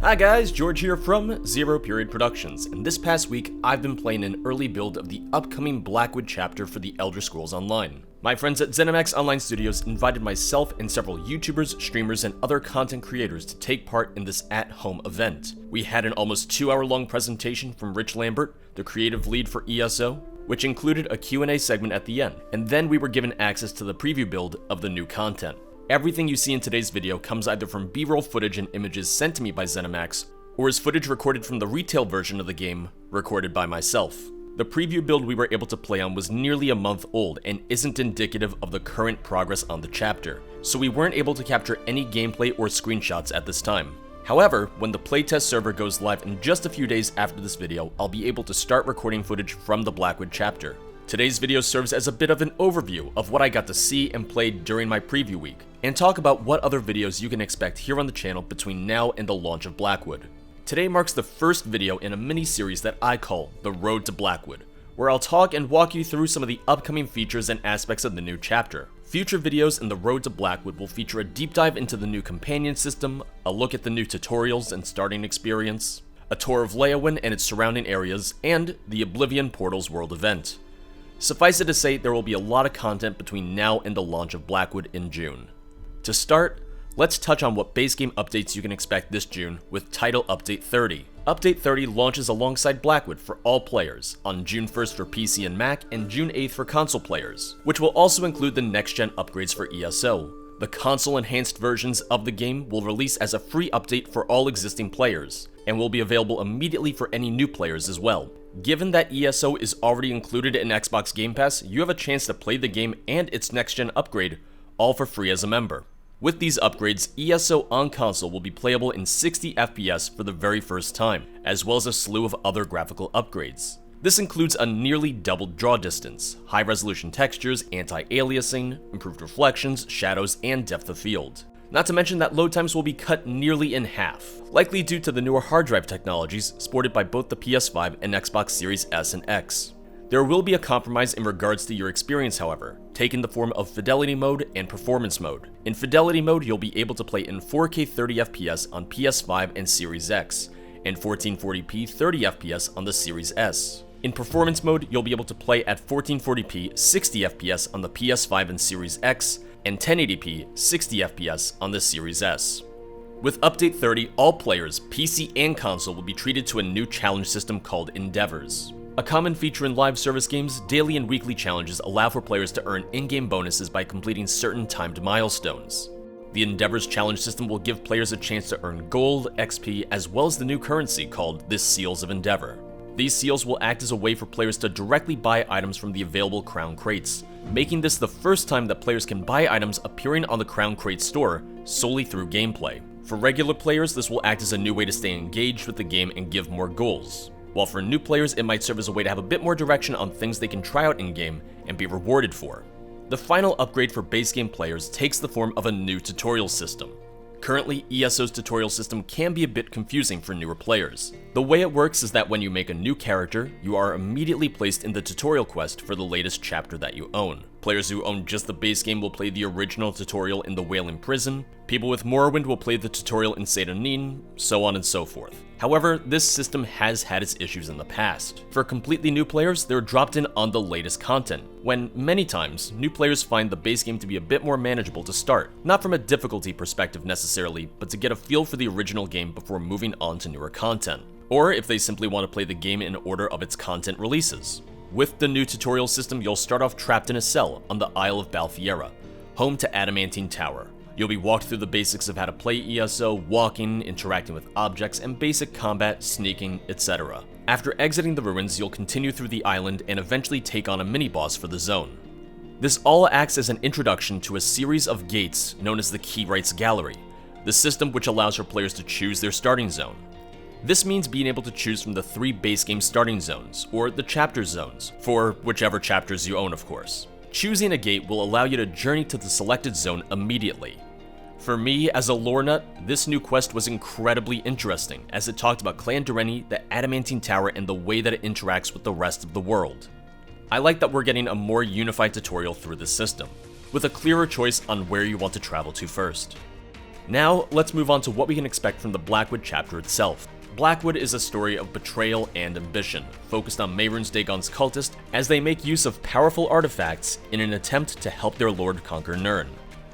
Hi guys, George here from Zero Period Productions, and this past week I've been playing an early build of the upcoming Blackwood chapter for the Elder Scrolls Online. My friends at ZeniMax Online Studios invited myself and several YouTubers, streamers, and other content creators to take part in this at-home event. We had an almost 2-hour-long presentation from Rich Lambert, the creative lead for ESO, which included a Q&A segment at the end, and then we were given access to the preview build of the new content. Everything you see in today's video comes either from B-roll footage and images sent to me by ZeniMax, or is footage recorded from the retail version of the game, recorded by myself. The preview build we were able to play on was nearly a month old and isn't indicative of the current progress on the chapter, so we weren't able to capture any gameplay or screenshots at this time. However, when the playtest server goes live in just a few days after this video, I'll be able to start recording footage from the Blackwood chapter. Today's video serves as a bit of an overview of what I got to see and play during my preview week, and talk about what other videos you can expect here on the channel between now and the launch of Blackwood. Today marks the first video in a mini-series that I call The Road to Blackwood, where I'll talk and walk you through some of the upcoming features and aspects of the new chapter. Future videos in The Road to Blackwood will feature a deep dive into the new companion system, a look at the new tutorials and starting experience, a tour of Leyawiin and its surrounding areas, and the Oblivion Portals World event. Suffice it to say, there will be a lot of content between now and the launch of Blackwood in June. To start, let's touch on what base game updates you can expect this June with Title Update 30. Update 30 launches alongside Blackwood for all players on June 1st for PC and Mac and June 8th for console players, which will also include the next-gen upgrades for ESO. The console-enhanced versions of the game will release as a free update for all existing players, and will be available immediately for any new players as well. Given that ESO is already included in Xbox Game Pass, you have a chance to play the game and its next-gen upgrade, all for free as a member. With these upgrades, ESO on console will be playable in 60 FPS for the very first time, as well as a slew of other graphical upgrades. This includes a nearly doubled draw distance, high-resolution textures, anti-aliasing, improved reflections, shadows, and depth of field. Not to mention that load times will be cut nearly in half, likely due to the newer hard drive technologies sported by both the PS5 and Xbox Series S and X. There will be a compromise in regards to your experience, however, taking the form of Fidelity Mode and Performance Mode. In Fidelity Mode, you'll be able to play in 4K 30fps on PS5 and Series X, and 1440p 30fps on the Series S. In Performance Mode, you'll be able to play at 1440p 60fps on the PS5 and Series X, and 1080p 60fps on the Series S. With Update 30, all players, PC and console, will be treated to a new challenge system called Endeavors. A common feature in live service games, daily and weekly challenges allow for players to earn in-game bonuses by completing certain timed milestones. The Endeavors challenge system will give players a chance to earn gold, XP, as well as the new currency called the Seals of Endeavor. These seals will act as a way for players to directly buy items from the available Crown Crates, making this the first time that players can buy items appearing on the Crown Crate store solely through gameplay. For regular players, this will act as a new way to stay engaged with the game and give more goals, while for new players, it might serve as a way to have a bit more direction on things they can try out in-game and be rewarded for. The final upgrade for base game players takes the form of a new tutorial system. Currently, ESO's tutorial system can be a bit confusing for newer players. The way it works is that when you make a new character, you are immediately placed in the tutorial quest for the latest chapter that you own. Players who own just the base game will play the original tutorial in the Wailing Prison, people with Morrowind will play the tutorial in Seyda-Neen, so on and so forth. However, this system has had its issues in the past. For completely new players, they're dropped in on the latest content, when many times, new players find the base game to be a bit more manageable to start, not from a difficulty perspective necessarily, but to get a feel for the original game before moving on to newer content, or if they simply want to play the game in order of its content releases. With the new tutorial system, you'll start off trapped in a cell on the Isle of Balfiera, home to Adamantine Tower. You'll be walked through the basics of how to play ESO, walking, interacting with objects, and basic combat, sneaking, etc. After exiting the ruins, you'll continue through the island and eventually take on a mini-boss for the zone. This all acts as an introduction to a series of gates known as the Key Rights Gallery, the system which allows for players to choose their starting zone. This means being able to choose from the 3 base game starting zones, or the chapter zones, for whichever chapters you own of course. Choosing a gate will allow you to journey to the selected zone immediately. For me, as a lore nut, this new quest was incredibly interesting, as it talked about Clan Durrani, the Adamantine Tower, and the way that it interacts with the rest of the world. I like that we're getting a more unified tutorial through this system, with a clearer choice on where you want to travel to first. Now, let's move on to what we can expect from the Blackwood chapter itself. Blackwood is a story of betrayal and ambition, focused on Mehrunes Dagon's cultists as they make use of powerful artifacts in an attempt to help their lord conquer Nirn.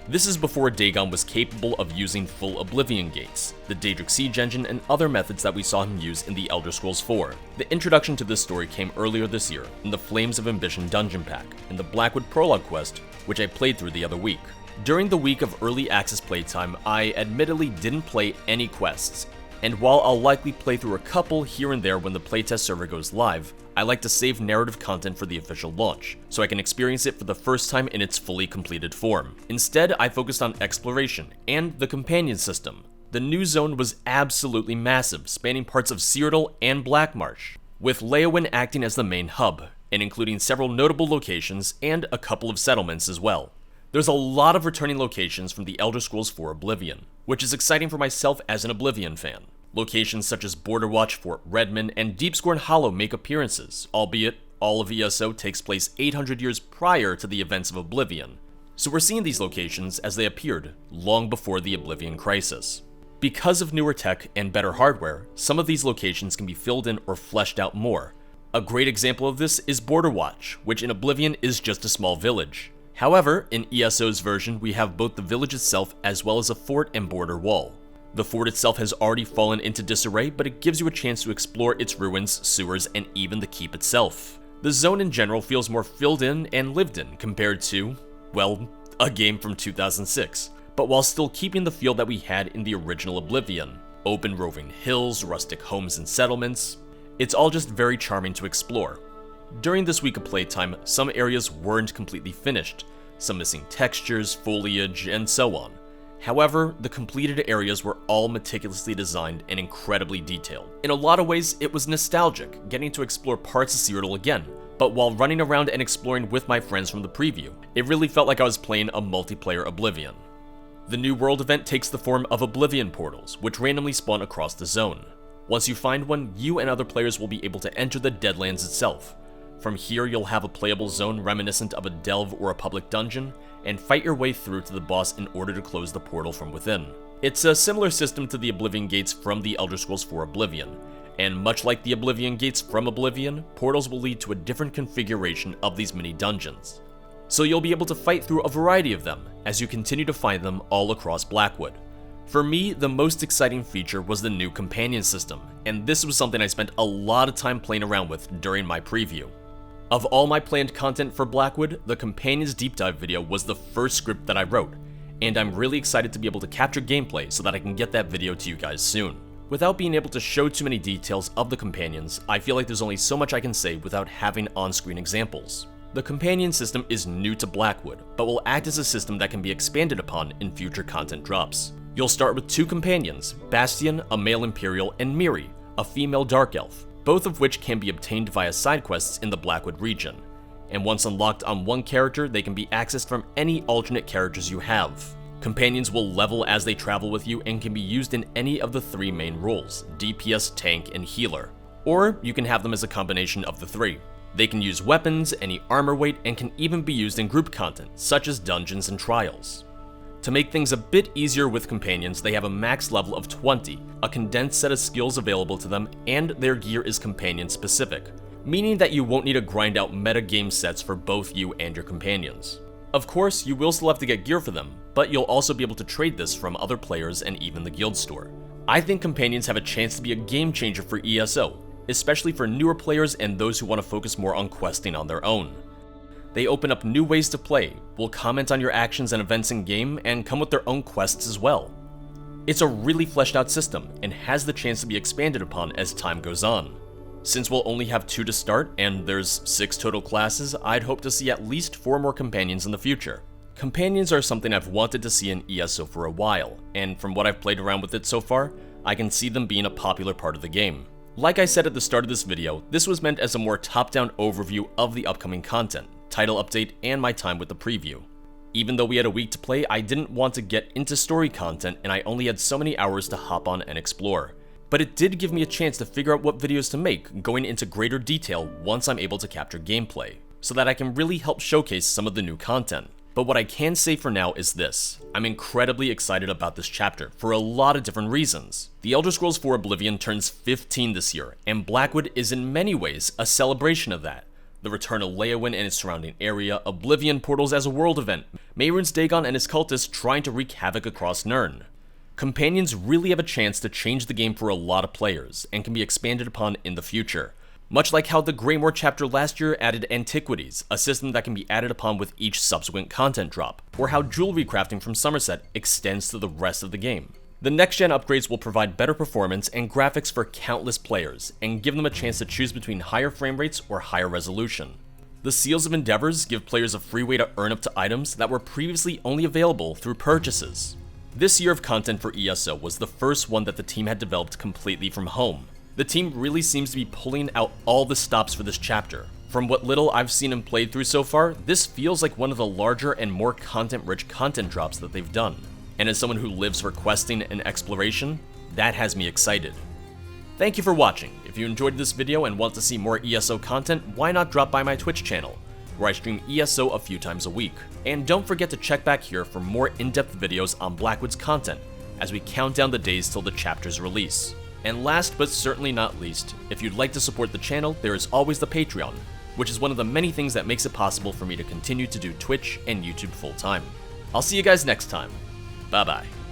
This is before Dagon was capable of using full Oblivion gates, the Daedric siege engine, and other methods that we saw him use in the Elder Scrolls 4. The introduction to this story came earlier this year in the Flames of Ambition dungeon pack, in the Blackwood Prologue quest, which I played through the other week. During the week of early access playtime, I admittedly didn't play any quests, and while I'll likely play through a couple here and there when the playtest server goes live, I like to save narrative content for the official launch, so I can experience it for the first time in its fully completed form. Instead, I focused on exploration and the companion system. The new zone was absolutely massive, spanning parts of Cyrodiil and Blackmarsh, with Leyawiin acting as the main hub, and including several notable locations and a couple of settlements as well. There's a lot of returning locations from the Elder Scrolls 4 Oblivion, which is exciting for myself as an Oblivion fan. Locations such as Borderwatch, Fort Redmond, and Deepscorn Hollow make appearances, albeit all of ESO takes place 800 years prior to the events of Oblivion. So we're seeing these locations as they appeared long before the Oblivion crisis. Because of newer tech and better hardware, some of these locations can be filled in or fleshed out more. A great example of this is Borderwatch, which in Oblivion is just a small village. However, in ESO's version, we have both the village itself as well as a fort and border wall. The fort itself has already fallen into disarray, but it gives you a chance to explore its ruins, sewers, and even the keep itself. The zone in general feels more filled in and lived in compared to, well, a game from 2006, but while still keeping the feel that we had in the original Oblivion. Open roving hills, rustic homes and settlements, it's all just very charming to explore. During this week of playtime, some areas weren't completely finished, some missing textures, foliage, and so on. However, the completed areas were all meticulously designed and incredibly detailed. In a lot of ways, it was nostalgic, getting to explore parts of Cyrodiil again, but while running around and exploring with my friends from the preview, it really felt like I was playing a multiplayer Oblivion. The new world event takes the form of Oblivion portals, which randomly spawn across the zone. Once you find one, you and other players will be able to enter the Deadlands itself. From here, you'll have a playable zone reminiscent of a delve or a public dungeon, and fight your way through to the boss in order to close the portal from within. It's a similar system to the Oblivion gates from the Elder Scrolls 4 Oblivion, and much like the Oblivion gates from Oblivion, portals will lead to a different configuration of these mini dungeons. So you'll be able to fight through a variety of them, as you continue to find them all across Blackwood. For me, the most exciting feature was the new companion system, and this was something I spent a lot of time playing around with during my preview. Of all my planned content for Blackwood, the Companions Deep Dive video was the first script that I wrote, and I'm really excited to be able to capture gameplay so that I can get that video to you guys soon. Without being able to show too many details of the Companions, I feel like there's only so much I can say without having on-screen examples. The Companion system is new to Blackwood, but will act as a system that can be expanded upon in future content drops. You'll start with two companions, Bastion, a male Imperial, and Miri, a female Dark Elf, both of which can be obtained via side quests in the Blackwood region. And once unlocked on one character, they can be accessed from any alternate characters you have. Companions will level as they travel with you and can be used in any of the three main roles, DPS, tank, and healer. Or you can have them as a combination of the three. They can use weapons, any armor weight, and can even be used in group content, such as dungeons and trials. To make things a bit easier with companions, they have a max level of 20, a condensed set of skills available to them, and their gear is companion specific, meaning that you won't need to grind out meta game sets for both you and your companions. Of course, you will still have to get gear for them, but you'll also be able to trade this from other players and even the guild store. I think companions have a chance to be a game changer for ESO, especially for newer players and those who want to focus more on questing on their own. They open up new ways to play, will comment on your actions and events in game, and come with their own quests as well. It's a really fleshed out system, and has the chance to be expanded upon as time goes on. Since we'll only have 2 to start, and there's 6 total classes, I'd hope to see at least 4 more companions in the future. Companions are something I've wanted to see in ESO for a while, and from what I've played around with it so far, I can see them being a popular part of the game. Like I said at the start of this video, this was meant as a more top-down overview of the upcoming content, title update, and my time with the preview. Even though we had a week to play, I didn't want to get into story content and I only had so many hours to hop on and explore. But it did give me a chance to figure out what videos to make, going into greater detail once I'm able to capture gameplay, so that I can really help showcase some of the new content. But what I can say for now is this: I'm incredibly excited about this chapter for a lot of different reasons. The Elder Scrolls IV Oblivion turns 15 this year, and Blackwood is in many ways a celebration of that. The return of Leyawiin and its surrounding area, Oblivion portals as a world event, Mehrunes Dagon and his cultists trying to wreak havoc across Nirn. Companions really have a chance to change the game for a lot of players, and can be expanded upon in the future. Much like how the Greymore chapter last year added Antiquities, a system that can be added upon with each subsequent content drop, or how jewelry crafting from Somerset extends to the rest of the game. The next-gen upgrades will provide better performance and graphics for countless players, and give them a chance to choose between higher frame rates or higher resolution. The Seals of Endeavors give players a free way to earn up to items that were previously only available through purchases. This year of content for ESO was the first one that the team had developed completely from home. The team really seems to be pulling out all the stops for this chapter. From what little I've seen and played through so far, this feels like one of the larger and more content-rich content drops that they've done. And as someone who lives for questing and exploration, that has me excited. Thank you for watching. If you enjoyed this video and want to see more ESO content, why not drop by my Twitch channel, where I stream ESO a few times a week. And don't forget to check back here for more in-depth videos on Blackwood's content, as we count down the days till the chapter's release. And last but certainly not least, if you'd like to support the channel, there is always the Patreon, which is one of the many things that makes it possible for me to continue to do Twitch and YouTube full time. I'll see you guys next time. Bye bye.